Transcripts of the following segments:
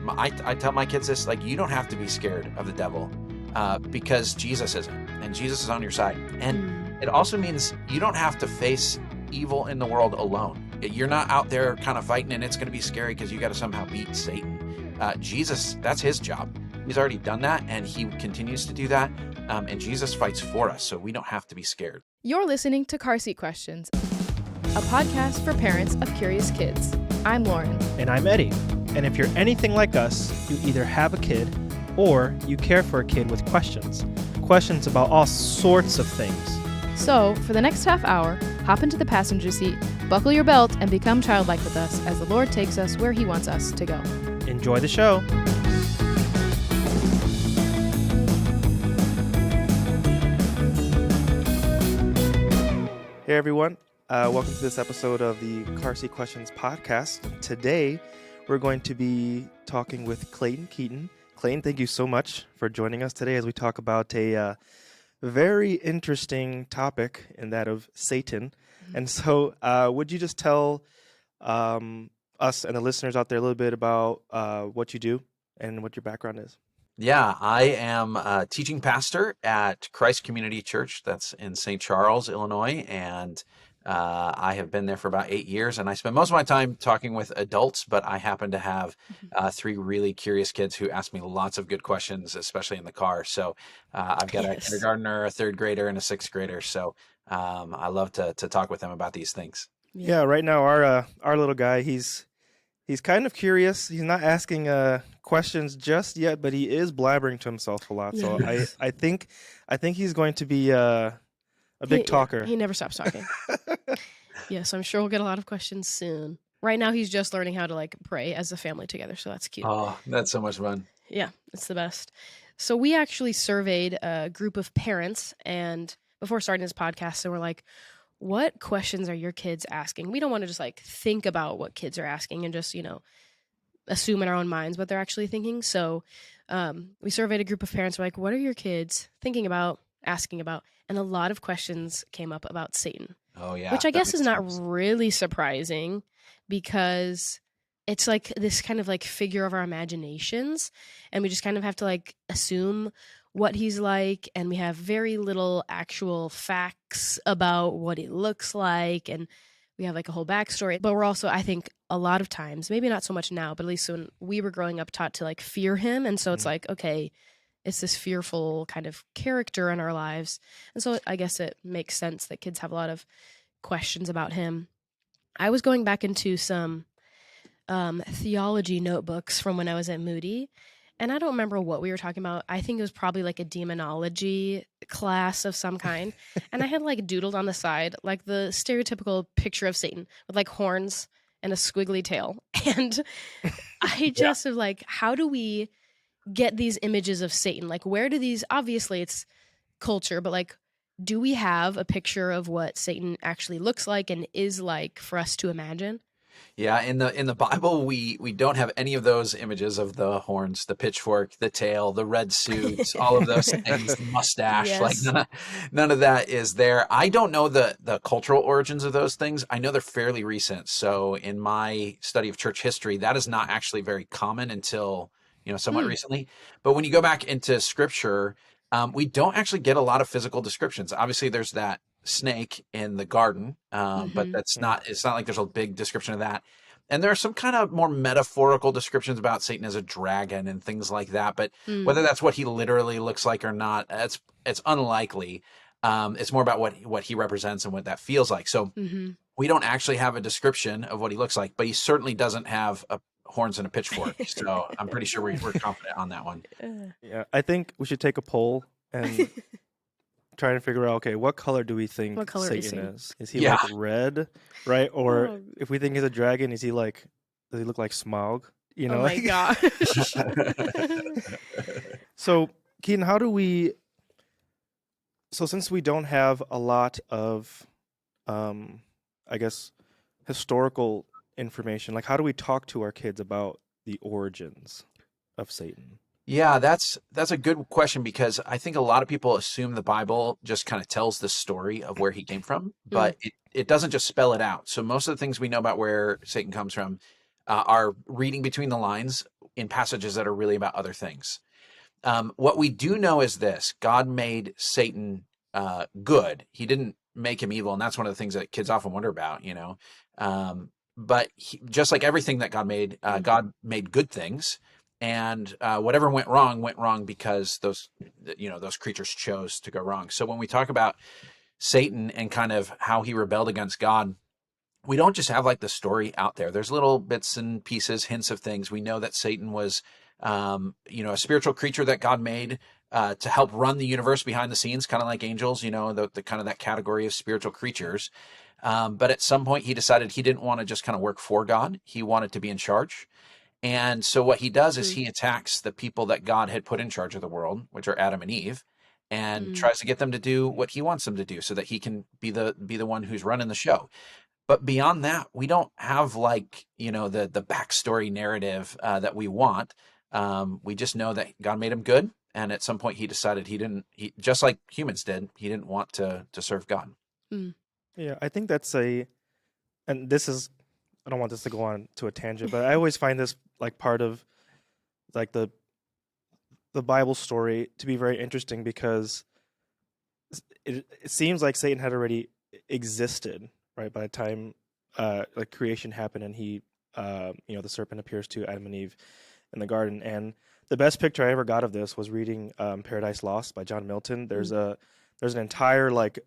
I tell my kids this, like, you don't have to be scared of the devil because Jesus isn't, and Jesus is on your side. And it also means you don't have to face evil in the world alone. You're not out there kind of fighting, and it's going to be scary because you got to somehow beat Satan. Jesus, that's his job. He's already done that, and he continues to do that. And Jesus fights for us, so we don't have to be scared. You're listening to CarSeat Questions, a podcast for parents of curious kids. I'm Lauren. And I'm Eddie. And if you're anything like us, you either have a kid or you care for a kid with questions. Questions about all sorts of things. So, for the next half hour, hop into the passenger seat, buckle your belt, and become childlike with us as the Lord takes us where he wants us to go. Enjoy the show. Hey everyone, welcome to this episode of the CarSeat Questions podcast. Today, we're going to be talking with Clayton Keenon. Clayton, thank you so much for joining us today as we talk about a very interesting topic, and that of Satan. And so, would you just tell us and the listeners out there a little bit about what you do and what your background is? Yeah, I am a teaching pastor at Christ Community Church. That's in St. Charles, Illinois, and I have been there for about 8 years, and I spend most of my time talking with adults, but I happen to have 3 really curious kids who ask me lots of good questions, especially in the car. So I've got a kindergartner, a 3rd grader, and a 6th grader. So I love to talk with them about these things. Yeah, right now our little guy, he's kind of curious. He's not asking questions just yet, but he is blabbering to himself a lot. So I think he's going to be a big talker. He never stops talking. Yes, I'm sure we'll get a lot of questions soon. Right now, he's just learning how to pray as a family together, so that's cute. Oh, that's so much fun. Yeah, it's the best. So we actually surveyed a group of parents, and before starting this podcast, so we're like, what questions are your kids asking? We don't want to just think about what kids are asking and just, assume in our own minds what they're actually thinking. So we surveyed a group of parents. We're like, what are your kids thinking about, asking about? And a lot of questions came up about Satan. Oh, yeah. Which I guess is not really surprising because it's this kind of figure of our imaginations. And we just kind of have to assume what he's like. And we have very little actual facts about what he looks like. And we have a whole backstory. But we're also, I think, a lot of times, maybe not so much now, but at least when we were growing up, taught to fear him. And so it's okay, it's this fearful kind of character in our lives. And so I guess it makes sense that kids have a lot of questions about him. I was going back into some theology notebooks from when I was at Moody, and I don't remember what we were talking about. I think it was probably a demonology class of some kind. And I had doodled on the side, the stereotypical picture of Satan with horns and a squiggly tail. And I just was how do we get these images of Satan? Where do these, obviously it's culture, but do we have a picture of what Satan actually looks like and is like for us to imagine? Yeah, in the Bible, we don't have any of those images of the horns, the pitchfork, the tail, the red suit, all of those things, the mustache. Yes. None of that is there. I don't know the cultural origins of those things. I know they're fairly recent. So in my study of church history, that is not actually very common until somewhat recently. But when you go back into Scripture, we don't actually get a lot of physical descriptions. Obviously, there's that snake in the garden, but it's not like there's a big description of that. And there are some kind of more metaphorical descriptions about Satan as a dragon and things like that. But whether that's what he literally looks like or not, it's unlikely. It's more about what he represents and what that feels like. So we don't actually have a description of what he looks like, but he certainly doesn't have horns and a pitchfork. So I'm pretty sure we're confident on that one. Yeah, I think we should take a poll and try to figure out, okay, what color do we think Satan is? Is he red, right? Or if we think he's a dragon, does he look like Smaug? Oh my gosh. So, Keaton, since we don't have a lot of, I guess, historical information, how do we talk to our kids about the origins of Satan? Yeah, that's a good question, because I think a lot of people assume the Bible just kind of tells the story of where he came from, but it doesn't just spell it out. So most of the things we know about where Satan comes from are reading between the lines. in passages that are really about other things. What we do know is this: God made Satan good. He didn't make him evil, and that's one of the things that kids often wonder about, but just like everything that God made good things, and whatever went wrong because those creatures chose to go wrong. So when we talk about Satan and kind of how he rebelled against God, we don't just have like the story out there. There's little bits and pieces, hints of things. We know that Satan was, a spiritual creature that God made to help run the universe behind the scenes, kind of like angels, the kind of that category of spiritual creatures. But at some point, he decided he didn't want to just kind of work for God. He wanted to be in charge. And so what he does is he attacks the people that God had put in charge of the world, which are Adam and Eve, and tries to get them to do what he wants them to do so that he can be the one who's running the show. But beyond that, we don't have the backstory narrative that we want. We just know that God made him good, and at some point he decided he just like humans did, he didn't want to serve God. Yeah, I think and this is, I don't want this to go on to a tangent, but I always find this like part of like the Bible story to be very interesting, because it seems like Satan had already existed, right, by the time like creation happened, and he the serpent appears to Adam and Eve in the garden. And the best picture I ever got of this was reading Paradise Lost by John Milton. There's an entire like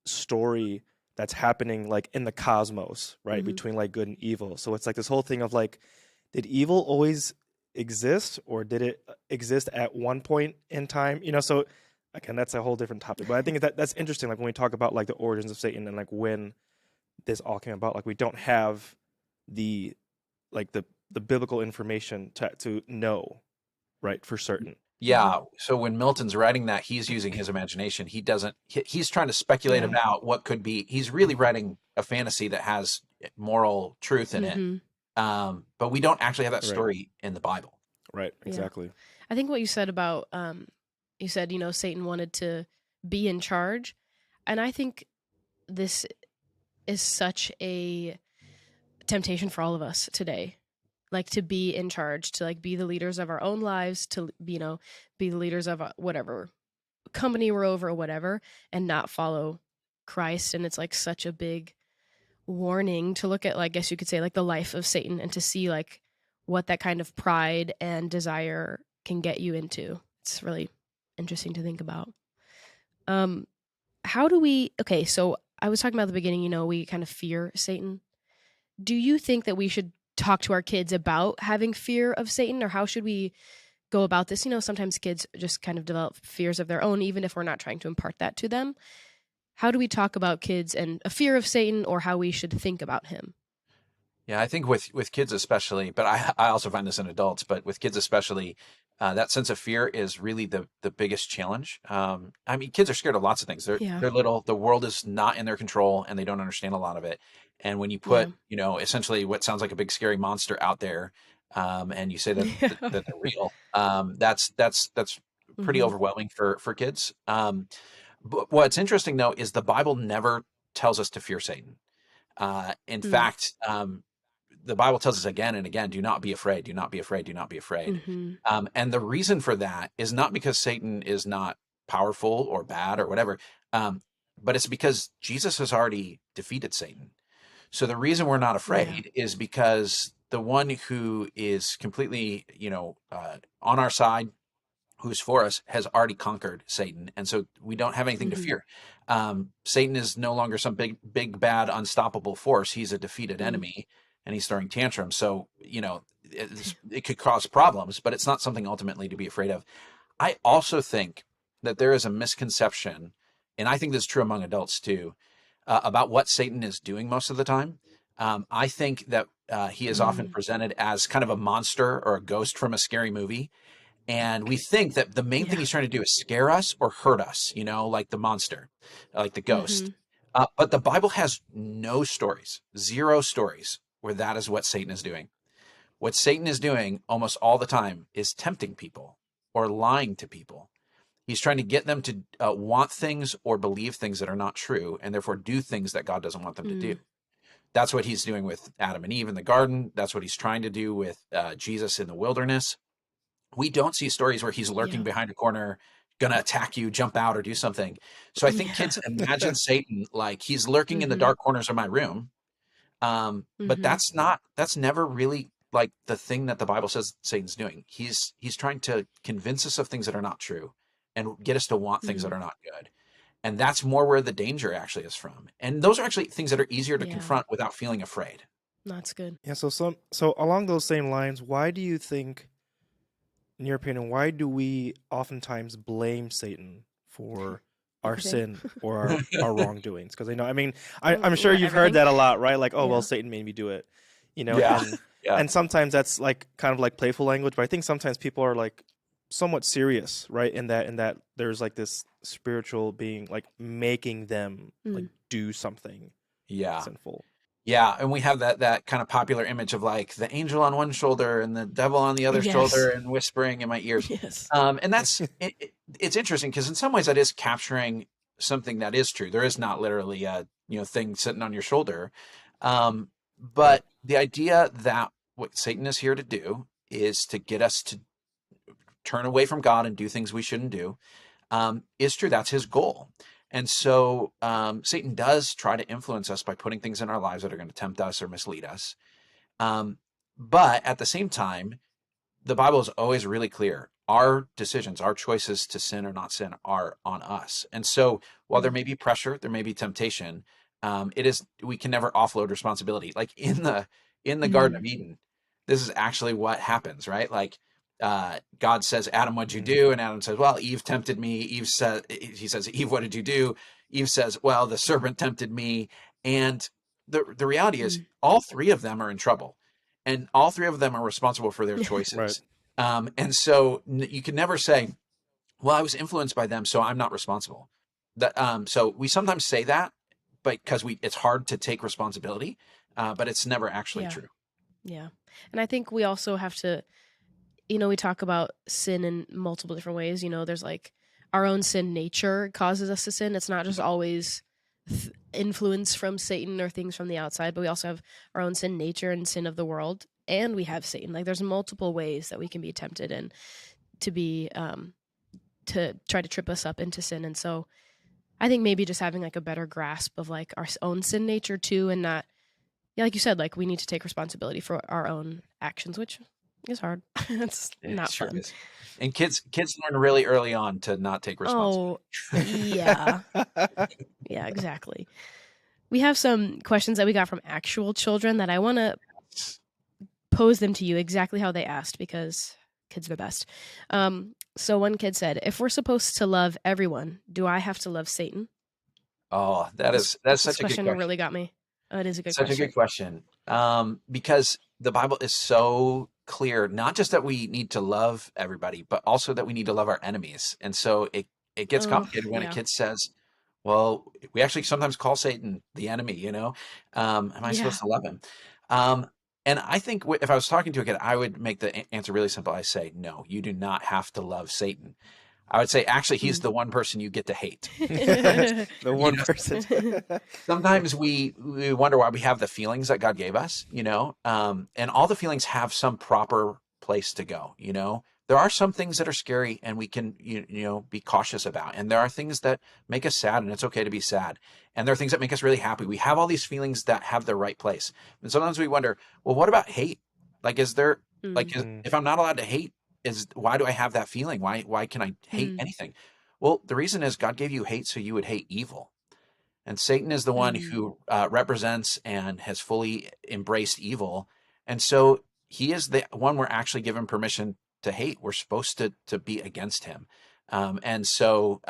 story that's happening like in the cosmos, right, between like good and evil. So it's like this whole thing of like, did evil always exist, or did it exist at one point in time? So again, that's a whole different topic, but I think that's interesting. Like when we talk about like the origins of Satan and like when this all came about, like we don't have the biblical information to know, right, for certain. Yeah. So when Milton's writing that, he's using his imagination. He's trying to speculate about what could be. He's really writing a fantasy that has moral truth in it. But we don't actually have that story in the Bible. Right. Exactly. Yeah. I think what you said about, you said, Satan wanted to be in charge. And I think this is such a temptation for all of us today. Like to be in charge, to like be the leaders of our own lives, to, be the leaders of whatever company we're over or whatever, and not follow Christ. And it's like such a big warning to look at, like, I guess you could say, like the life of Satan, and to see like what that kind of pride and desire can get you into. It's really interesting to think about. Okay, so I was talking about at the beginning, we kind of fear Satan. Do you think that we should talk to our kids about having fear of Satan, or how should we go about this? Sometimes kids just kind of develop fears of their own, even if we're not trying to impart that to them. How do we talk about kids and a fear of Satan, or how we should think about him? Yeah, I think with kids especially, but I also find this in adults, but with kids especially, that sense of fear is really the biggest challenge. I mean, kids are scared of lots of things. They're little. The world is not in their control, and they don't understand a lot of it. And when you put, essentially what sounds like a big scary monster out there, and you say that they're real, that's pretty overwhelming for kids. But what's interesting though is the Bible never tells us to fear Satan. In fact, the Bible tells us again and again, do not be afraid, do not be afraid, do not be afraid. And the reason for that is not because Satan is not powerful or bad or whatever, but it's because Jesus has already defeated Satan. So the reason we're not afraid is because the one who is completely, on our side, who's for us, has already conquered Satan. And so we don't have anything to fear. Satan is no longer some big, bad, unstoppable force. He's a defeated enemy, and he's throwing tantrums. So, it could cause problems, but it's not something ultimately to be afraid of. I also think that there is a misconception, and I think this is true among adults too, about what Satan is doing most of the time. I think that he is often presented as kind of a monster or a ghost from a scary movie. And we think that the main thing he's trying to do is scare us or hurt us, like the monster, like the ghost. But the Bible has no stories, zero stories, where that is what Satan is doing. What Satan is doing almost all the time is tempting people or lying to people. He's trying to get them to want things or believe things that are not true, and therefore do things that God doesn't want them to do. That's what he's doing with Adam and Eve in the garden. That's what he's trying to do with Jesus in the wilderness. We don't see stories where he's lurking Yeah. behind a corner, going to attack you, jump out, or do something. So I think Yeah. kids imagine Satan like he's lurking in the Mm-hmm. dark corners of my room. But Mm-hmm. that's never really like the thing that the Bible says Satan's doing. He's trying to convince us of things that are not true and get us to want things Mm-hmm. that are not good. And that's more where the danger actually is from. And those are actually things that are easier to Yeah. confront without feeling afraid. That's good. Yeah, so along those same lines, why do you think, in your opinion, why do we oftentimes blame Satan for our Everything. sin or our wrongdoings? Because I mean, I'm sure you've heard Everything. that a lot, right? Like, oh well, Yeah. Satan made me do it, Yeah. Yeah. and sometimes that's like kind of like playful language, but I think sometimes people are like somewhat serious, right? In that there's like this spiritual being like making them like do something Yeah. sinful. Yeah, and we have that kind of popular image of like the angel on one shoulder and the devil on the other Yes. shoulder and whispering in my ears. Yes. And that's it's interesting because in some ways that is capturing something that is true. There is not literally a thing sitting on your shoulder, Right. but the idea that what Satan is here to do is to get us to turn away from God and do things we shouldn't do is true. That's his goal. And so Satan does try to influence us by putting things in our lives that are going to tempt us or mislead us. But at the same time, the Bible is always really clear. Our decisions, our choices to sin or not sin are on us. And so while there may be pressure, there may be temptation, we can never offload responsibility. Like in the Garden of Eden, this is actually what happens, right? Like God says, Adam, what'd you do? And Adam says, well, Eve tempted me. He says, Eve, what did you do? Eve says, well, the serpent tempted me. And the reality is all three of them are in trouble. And all three of them are responsible for their Right. choices. And so you can never say, well, I was influenced by them, so I'm not responsible. So we sometimes say that, but because it's hard to take responsibility, but it's never actually Yeah. true. Yeah. And I think we also have to, we talk about sin in multiple different ways. There's like our own sin nature causes us to sin. It's not just always influence from Satan or things from the outside, but we also have our own sin nature and sin of the world. And we have Satan. Like there's multiple ways that we can be tempted and to be, to try to trip us up into sin. And so I think maybe just having like a better grasp of like our own sin nature too, and not, like you said, like we need to take responsibility for our own actions, which is hard. It's not Sure fun. is. And kids learn really early on to not take responsibility. Oh, yeah. Yeah, exactly. We have some questions that we got from actual children that I want to pose them to you exactly how they asked, because kids are the best. So one kid said, if we're supposed to love everyone, do I have to love Satan? Oh, that's such This a good question question. really got me. Oh, it is a good Such question. a good question. Because the Bible is so clear, not just that we need to love everybody, but also that we need to love our enemies. And so it gets complicated when a kid says, well, we actually sometimes call Satan the enemy, am I supposed to love him? And I think if I was talking to a kid, I would make the answer really simple. I say, no, you do not have to love Satan. I would say, actually, he's the one person you get to hate. The one person. Sometimes we wonder why we have the feelings that God gave us, and all the feelings have some proper place to go. There are some things that are scary and we can, be cautious about. And there are things that make us sad, and it's okay to be sad. And there are things that make us really happy. We have all these feelings that have their right place. And sometimes we wonder, well, what about hate? Like, if I'm not allowed to hate, why do I have that feeling? Why can I hate anything? Well, the reason is God gave you hate so you would hate evil. And Satan is the one who represents and has fully embraced evil. And so he is the one we're actually given permission to hate. We're supposed to be against him. And so,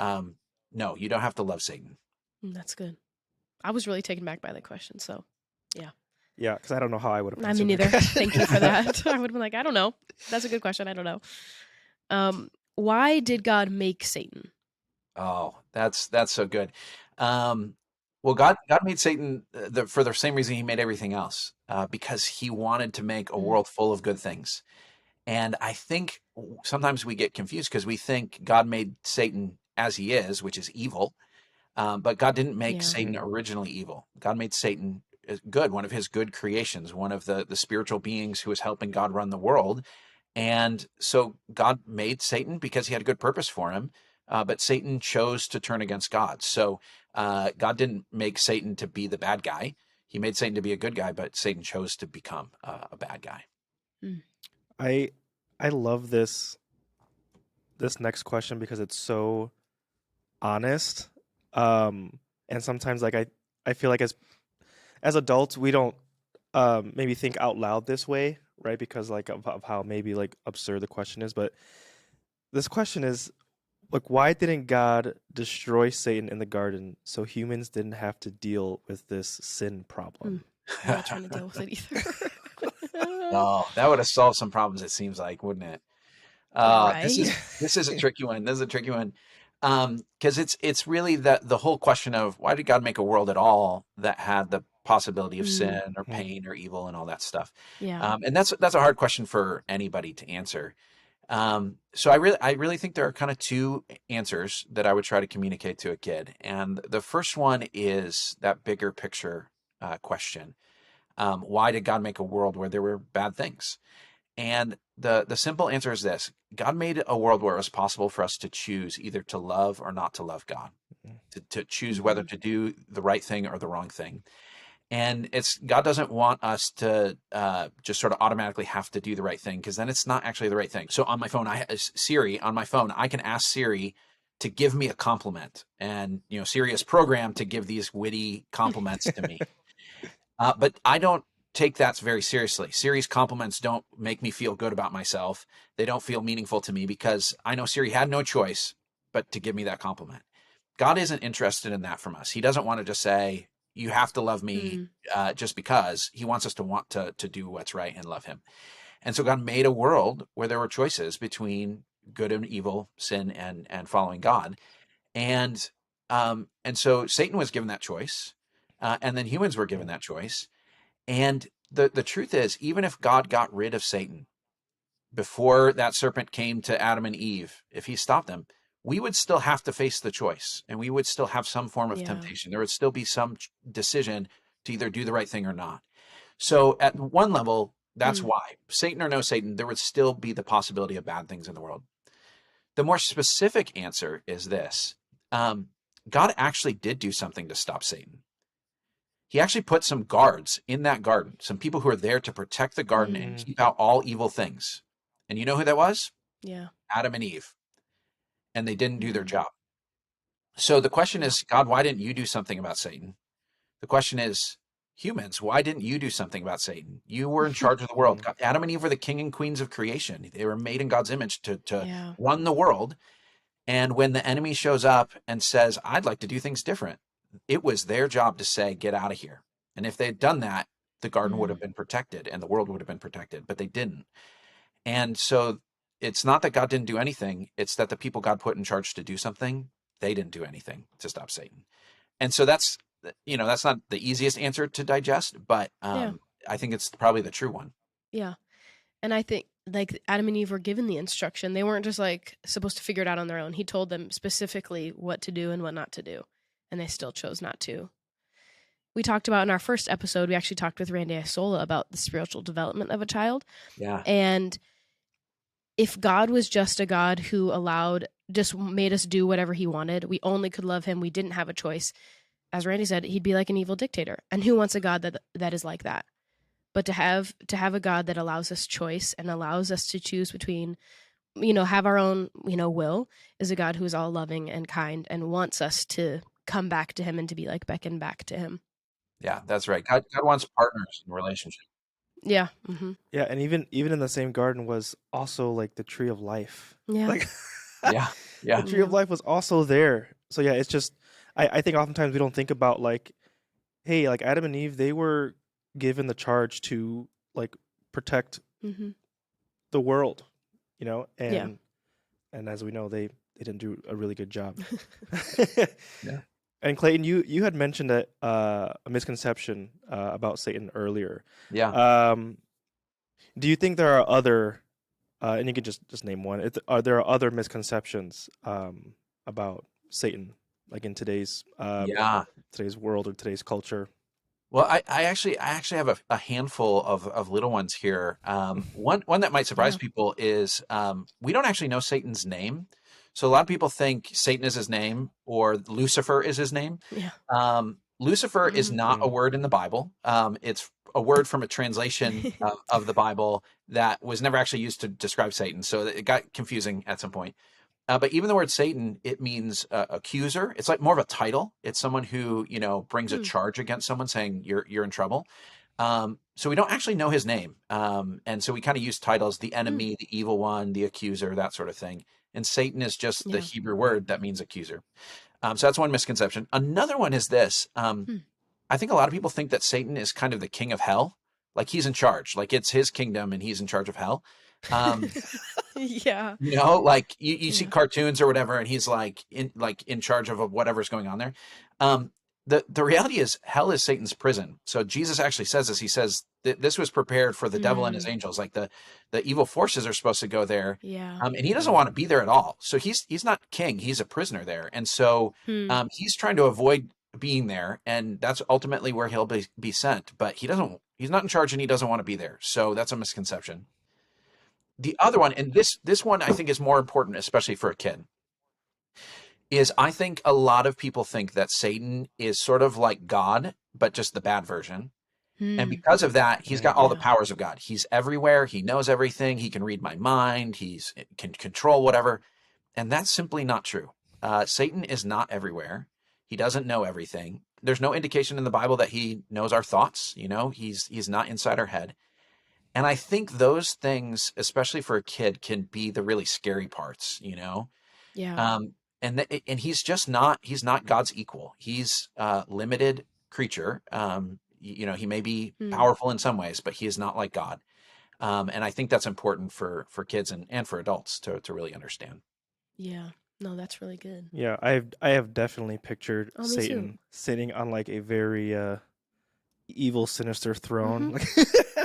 no, you don't have to love Satan. That's good. I was really taken back by the question. So, yeah. Yeah, because I don't know how I would have. I mean, neither. Thank you for that. I would have been like, I don't know. That's a good question. I don't know. Why did God make Satan? Oh, that's so good. Well, God made Satan for the same reason he made everything else, because he wanted to make a world full of good things. And I think sometimes we get confused because we think God made Satan as he is, which is evil. But God didn't make Satan originally evil. God made Satan good, one of his good creations, one of the spiritual beings who was helping God run the world. And so God made Satan because he had a good purpose for him, but Satan chose to turn against God. So God didn't make Satan to be the bad guy. He made Satan to be a good guy, but Satan chose to become a bad guy. I love this next question because it's so honest. And sometimes like I feel like as adults we don't maybe think out loud this way, right? Because like of how maybe like absurd the question is. But this question is like, why didn't God destroy Satan in the garden so humans didn't have to deal with this sin problem? I'm not trying to deal with it either. Oh, that would have solved some problems, it seems like, wouldn't it? This Right. is a tricky one. This is a tricky one. Because it's really the whole question of why did God make a world at all that had the possibility of sin or Mhm. pain or evil and all that stuff. Yeah. And that's a hard question for anybody to answer. So I really think there are kind of two answers that I would try to communicate to a kid. And the first one is that bigger picture question. Why did God make a world where there were bad things? And the simple answer is this: God made a world where it was possible for us to choose either to love or not to love God, to choose whether to do the right thing or the wrong thing. And God doesn't want us to just sort of automatically have to do the right thing, because then it's not actually the right thing. So on my phone, Siri on my phone, I can ask Siri to give me a compliment, and Siri is programmed to give these witty compliments to me. But I don't take that very seriously. Siri's compliments don't make me feel good about myself. They don't feel meaningful to me because I know Siri had no choice but to give me that compliment. God isn't interested in that from us. He doesn't want to just say, you have to love me just because. He wants us to want to do what's right and love him. And so God made a world where there were choices between good and evil, sin and following God. And so Satan was given that choice. And then humans were given that choice. And the truth is, even if God got rid of Satan before that serpent came to Adam and Eve, if he stopped them, we would still have to face the choice, and we would still have some form of temptation. There would still be some decision to either do the right thing or not. So at one level, that's why. Satan or no Satan, there would still be the possibility of bad things in the world. The more specific answer is this. God actually did do something to stop Satan. He actually put some guards in that garden, some people who are there to protect the garden and keep out all evil things. And you know who that was? Yeah. Adam and Eve. And they didn't do their job. So the question is, God, why didn't you do something about Satan? The question is, humans, why didn't you do something about Satan? You were in charge of the world. Adam and Eve were the king and queens of creation. They were made in God's image to run the world. And when the enemy shows up and says, I'd like to do things different, it was their job to say, get out of here. And if they had done that, the garden would have been protected and the world would have been protected, but they didn't. And so it's not that God didn't do anything. It's that the people God put in charge to do something, they didn't do anything to stop Satan. And so that's not the easiest answer to digest, but I think it's probably the true one. Yeah. And I think like Adam and Eve were given the instruction. They weren't just like supposed to figure it out on their own. He told them specifically what to do and what not to do. And they still chose not to. We talked about in our first episode, we actually talked with Randy Isola about the spiritual development of a child. Yeah. And if God was just a God who just made us do whatever he wanted, we only could love him, we didn't have a choice, as Randy said, he'd be like an evil dictator. And who wants a God that is like that? But to have a God that allows us choice and allows us to choose between, have our own, will, is a God who is all loving and kind and wants us to come back to him and to be like beckon back to him. Yeah, that's right. God wants partners in relationship. Yeah. Yeah, and even in the same garden was also like the tree of life. Yeah. Like Yeah. the tree of life was also there. So yeah, it's just I think oftentimes we don't think about like, hey, like Adam and Eve, they were given the charge to like protect the world, and as we know, they didn't do a really good job. Yeah. And Clayton, you had mentioned a misconception about Satan earlier. Yeah. Do you think there are other, and you can just name one? Are there other misconceptions about Satan, like in today's Yeah. world or today's culture? Well, I actually have a handful of little ones here. One that might surprise Yeah. people is we don't actually know Satan's name. So a lot of people think Satan is his name or Lucifer is his name. Yeah. Lucifer is Mhm. not a word in the Bible. It's a word from a translation of the Bible that was never actually used to describe Satan. So it got confusing at some point. But even the word Satan, it means accuser. It's like more of a title. It's someone who, brings a Hmm. charge against someone saying you're in trouble. So we don't actually know his name. And so we kind of use titles, the Hmm. enemy, the evil one, the accuser, that sort of thing. And Satan is just the Yeah. Hebrew word that means accuser. So that's one misconception. Another one is this. Hmm. I think a lot of people think that Satan is kind of the king of hell. Like he's in charge, like it's his kingdom and he's in charge of hell. Um, Yeah. like you see Yeah. cartoons or whatever, and he's like in charge of whatever's going on there. Um, the reality is hell is Satan's prison. So Jesus actually says this. He says this was prepared for the devil and his Mm. angels. Like the evil forces are supposed to go there, Yeah. and he doesn't want to be there at all. So he's not king. He's a prisoner there, and so Hmm. he's trying to avoid being there, and that's ultimately where he'll be sent. But he doesn't. He's not in charge, and he doesn't want to be there. So that's a misconception. The other one, and this one I think is more important, especially for a kid, is I think a lot of people think that Satan is sort of like God, but just the bad version. And Hmm. because of that, he's got all the Yeah. powers of God. He's everywhere. He knows everything. He can read my mind. He's can control whatever. And that's simply not true. Satan is not everywhere. He doesn't know everything. There's no indication in the Bible that he knows our thoughts. He's not inside our head. And I think those things, especially for a kid, can be the really scary parts. Yeah. Um, and he's not God's equal. He's a limited creature. He may be Hmm. powerful in some ways, but he is not like God. And I think that's important for kids and for adults to really understand. Yeah. No, that's really good. Yeah, I have definitely pictured Oh, me too. Satan sitting on like a very evil, sinister throne.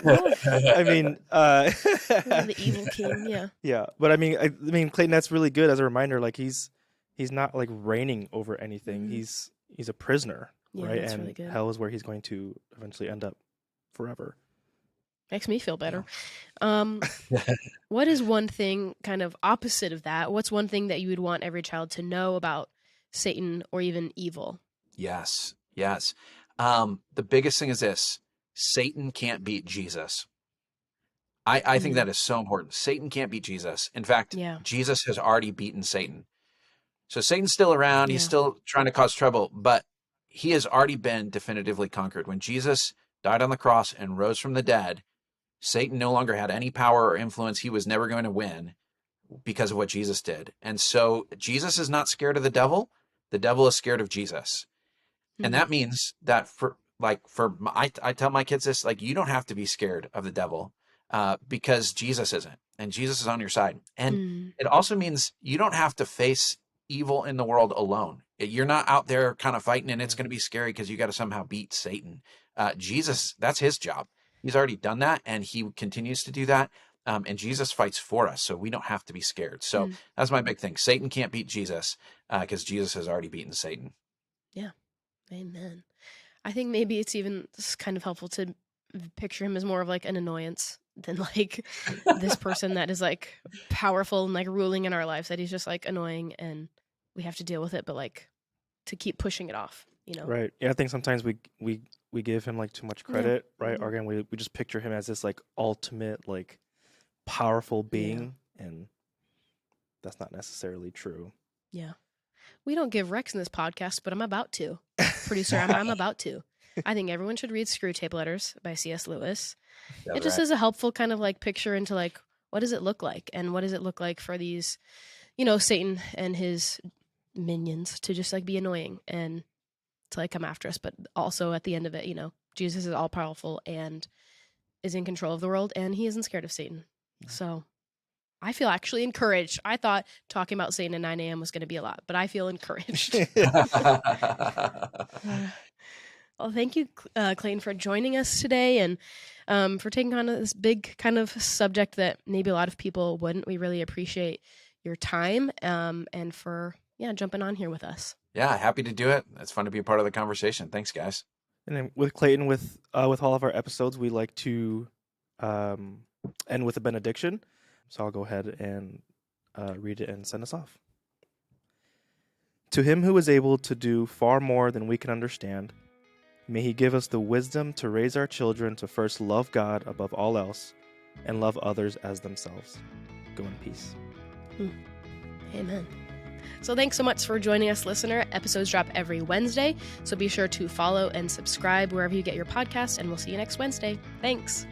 Yeah. I mean, The evil king. Yeah. yeah, but I mean, Clayton, that's really good as a reminder. Like he's not like reigning over anything. Mhm. He's a prisoner, Yeah, right? that's And really good. hell is where he's going to eventually end up forever. Makes me feel better. What is one thing kind of opposite of that? What's one thing that you would want every child to know about Satan or even evil? Yes, yes. The biggest thing is this: Satan can't beat Jesus. I think Mm. that is so important. Satan can't beat Jesus. In fact, Yeah. Jesus has already beaten Satan. So Satan's still around. He's Yeah. still trying to cause trouble, but he has already been definitively conquered. When Jesus died on the cross and rose from the dead, Satan no longer had any power or influence. He was never going to win because of what Jesus did. And so Jesus is not scared of the devil. The devil is scared of Jesus. And Mm. that means that I tell my kids this, like, you don't have to be scared of the devil because Jesus isn't, and Jesus is on your side. And Mm. it also means you don't have to face evil in the world alone. You're not out there kind of fighting, and it's going to be scary because you got to somehow beat Satan. Jesus, that's his job. He's already done that, and he continues to do that. And Jesus fights for us, so we don't have to be scared. So Mm. that's my big thing. Satan can't beat Jesus because Jesus has already beaten Satan. Yeah. Amen. I think maybe it's even kind of helpful to picture him as more of like an annoyance than like this person that is like powerful and like ruling in our lives, that he's just like annoying and we have to deal with it, but like to keep pushing it off, you know? Right. Yeah, I think sometimes we give him like too much Yeah. credit, right? Mhm. Or again, we just picture him as this like ultimate like powerful Yeah. being, and that's not necessarily true. Yeah. We don't give Rex in this podcast, but I'm about to. Producer, I'm about to. I think everyone should read Screw Tape Letters by C.S. Lewis. That's It just right. is a helpful kind of like picture into like, what does it look like? And what does it look like for these, Satan and his minions to just like be annoying and to like come after us. But also at the end of it, Jesus is all powerful and is in control of the world, and he isn't scared of Satan. So I feel actually encouraged. I thought talking about Satan at 9 a.m. was going to be a lot, but I feel encouraged. Well, thank you, Clayton, for joining us today and for taking on this big kind of subject that maybe a lot of people wouldn't. We really appreciate your time and for jumping on here with us. Yeah, happy to do it. It's fun to be a part of the conversation. Thanks, guys. And then with Clayton, with all of our episodes, we like to end with a benediction. So I'll go ahead and read it and send us off. To him who is able to do far more than we can understand, may he give us the wisdom to raise our children to first love God above all else and love others as themselves. Go in peace. Amen. So thanks so much for joining us, listener. Episodes drop every Wednesday, so be sure to follow and subscribe wherever you get your podcasts, and we'll see you next Wednesday. Thanks.